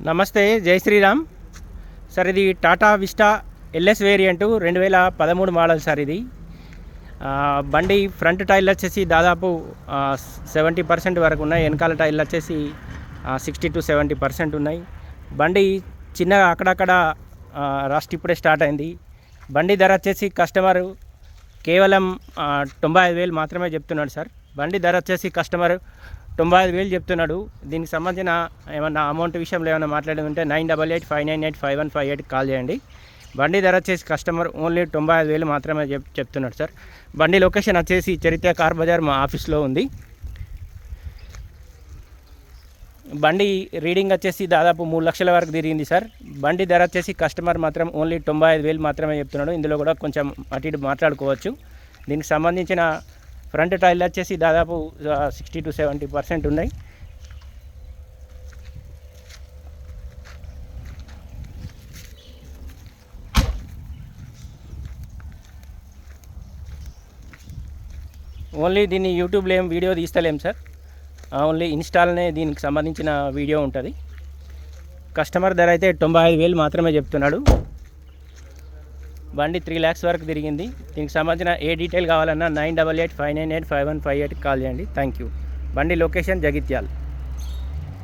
నమస్తే, జై శ్రీరామ్ సార్. ఇది Tata Vista LS variant 2013 model sir. ఇది బండి ఫ్రంట్ టైర్లు వచ్చేసి దాదాపు 70% వరకు ఉన్నాయి. వెనకాల టైర్లు వచ్చేసి 60 to 70% ఉన్నాయి. బండి చిన్నగా అక్కడక్కడ రస్ట్ ఇప్పుడే స్టార్ట్ అయింది. బండి ధర వచ్చేసి కస్టమరు కేవలం 95,000 మాత్రమే చెప్తున్నాడు సార్. బండి ధర వచ్చేసి కస్టమర్ 95,000 చెప్తున్నాడు. దీనికి సంబంధించిన ఏమన్నా అమౌంట్ విషయంలో ఏమైనా మాట్లాడేది ఉంటే 9885985158 కాల్ చేయండి. బండి ధర వచ్చేసి కస్టమర్ ఓన్లీ 95,000 మాత్రమే చెప్తున్నాడు సార్. బండి లొకేషన్ వచ్చేసి చరిత్ర కార్ బజార్ మా ఆఫీస్లో ఉంది. బండి రీడింగ్ వచ్చేసి దాదాపు 3 లక్షల వరకు తిరిగింది సార్. బండి ధర వచ్చేసి కస్టమర్ మాత్రం ఓన్లీ 95,000 మాత్రమే చెప్తున్నాడు. ఇందులో కూడా కొంచెం అటు ఇటు మాట్లాడుకోవచ్చు. దీనికి సంబంధించిన ఫ్రంట్ టైర్లు వచ్చేసి దాదాపు 60 to 70% ఉన్నాయి. ఓన్లీ దీన్ని యూట్యూబ్లో ఏం వీడియో తీస్తలేం సార్. ఓన్లీ ఇన్స్టాల్నే దీనికి సంబంధించిన వీడియో ఉంటుంది. కస్టమర్ ధర అయితే 95,000 మాత్రమే చెప్తున్నాడు. బండి 3 lakhs వరకు తిరిగింది. దీనికి సంబంధించిన ఏ డీటెయిల్ కావాలన్నా 9885985158 కాల్ చేయండి. Thank you. బండి లొకేషన్ జగిత్యాల్.